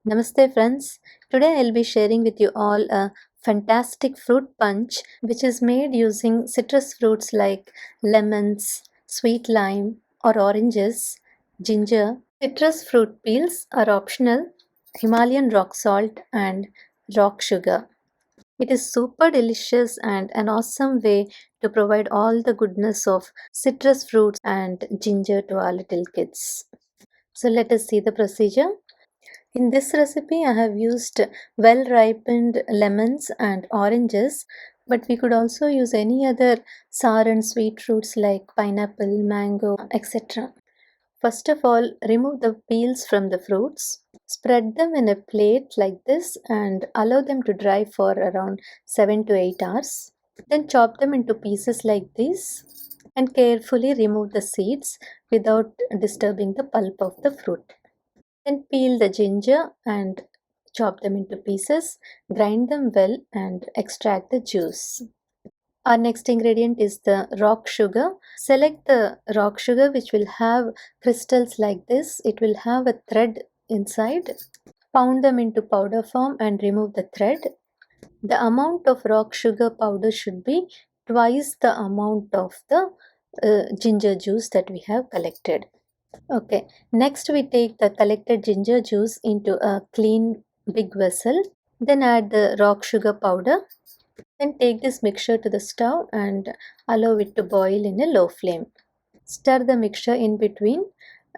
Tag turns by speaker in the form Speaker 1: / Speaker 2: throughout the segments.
Speaker 1: Namaste friends. Today I'll be sharing with you all a fantastic fruit punch which is made using citrus fruits like lemons, sweet lime or oranges, ginger. Citrus fruit peels are optional, Himalayan rock salt and rock sugar. It is super delicious and an awesome way to provide all the goodness of citrus fruits and ginger to our little kids. So let us see the procedure. In this recipe, I have used well ripened lemons and oranges, but we could also use any other sour and sweet fruits like pineapple, mango, etc. First of all, remove the peels from the fruits. Spread them in a plate like this and allow them to dry for around 7 to 8 hours. Then chop them into pieces like this and carefully remove the seeds without disturbing the pulp of the fruit. Then peel the ginger and chop them into pieces, grind them well and extract the juice. Our next ingredient is the rock sugar. Select the rock sugar which will have crystals like this. It will have a thread inside. Pound them into powder form and remove the thread. The amount of rock sugar powder should be twice the amount of the ginger juice that we have collected. Okay, next we take the collected ginger juice into a clean big vessel. Then add the rock sugar powder. Then take this mixture to the stove and allow it to boil in a low flame. Stir the mixture in between,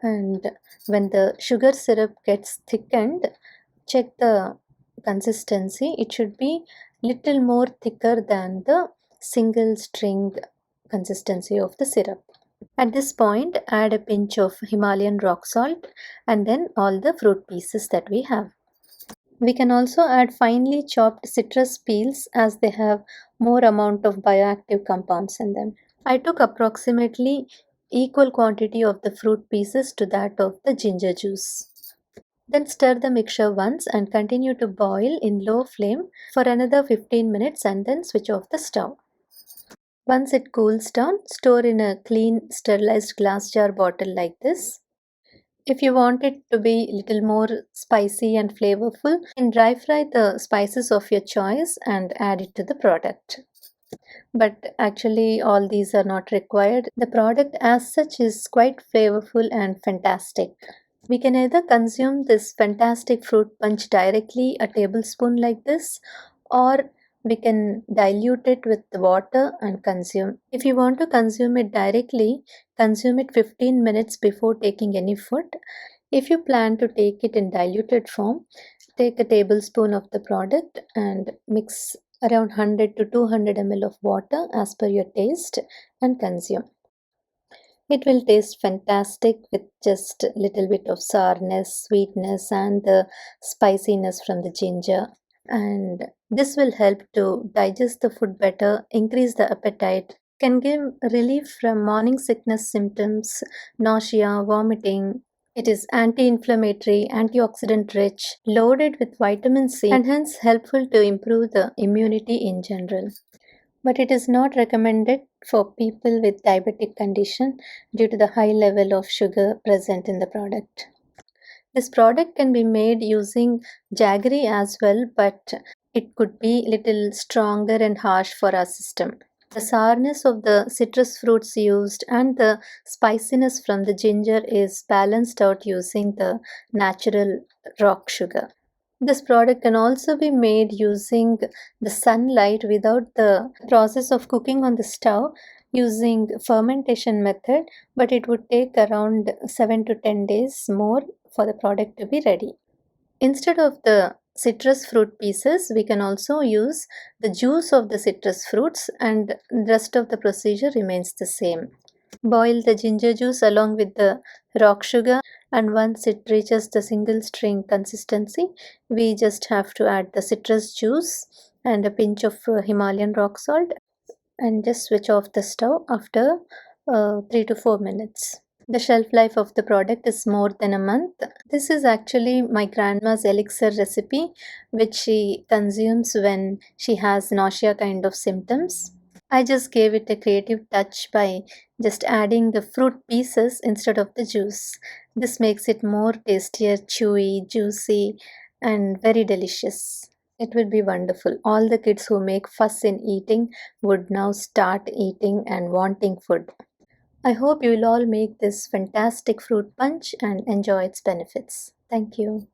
Speaker 1: and when the sugar syrup gets thickened, check the consistency. It should be little more thicker than the single string consistency of the syrup. At this point, add a pinch of Himalayan rock salt and then all the fruit pieces that we have. We can also add finely chopped citrus peels as they have more amount of bioactive compounds in them. I took approximately equal quantity of the fruit pieces to that of the ginger juice. Then stir the mixture once and continue to boil in low flame for another 15 minutes and then switch off the stove. Once it cools down, store in a clean sterilized glass jar bottle like this. If you want it to be a little more spicy and flavorful, you can dry fry the spices of your choice and add it to the product. But actually all these are not required. The product as such is quite flavorful and fantastic. We can either consume this fantastic fruit punch directly, a tablespoon like this, or we can dilute it with water and consume. If you want to consume it directly, consume it 15 minutes before taking any food. If you plan to take it in diluted form, take a tablespoon of the product and mix around 100 to 200 ml of water as per your taste and consume. It will taste fantastic with just a little bit of sourness, sweetness, and the spiciness from the ginger. And this will help to digest the food better, increase the appetite, can give relief from morning sickness symptoms, nausea, vomiting. It is anti-inflammatory, antioxidant rich, loaded with vitamin C, and hence helpful to improve the immunity in general. But it is not recommended for people with diabetic condition due to the high level of sugar present in the product. This product can be made using jaggery as well, but it could be little stronger and harsh for our system. The sourness of the citrus fruits used and the spiciness from the ginger is balanced out using the natural rock sugar. This product can also be made using the sunlight without the process of cooking on the stove using fermentation method, but it would take around 7 to 10 days more for the product to be ready. Instead of the citrus fruit pieces, we can also use the juice of the citrus fruits, and the rest of the procedure remains the same. Boil the ginger juice along with the rock sugar, and once it reaches the single string consistency, we just have to add the citrus juice and a pinch of Himalayan rock salt and just switch off the stove after 3 to 4 minutes. The shelf life of the product is more than a month. This is actually my grandma's elixir recipe, which she consumes when she has nausea kind of symptoms. I just gave it a creative touch by just adding the fruit pieces instead of the juice. This makes it more tastier, chewy, juicy, and very delicious. It would be wonderful. All the kids who make fuss in eating would now start eating and wanting food. I hope you will all make this fantastic fruit punch and enjoy its benefits. Thank you.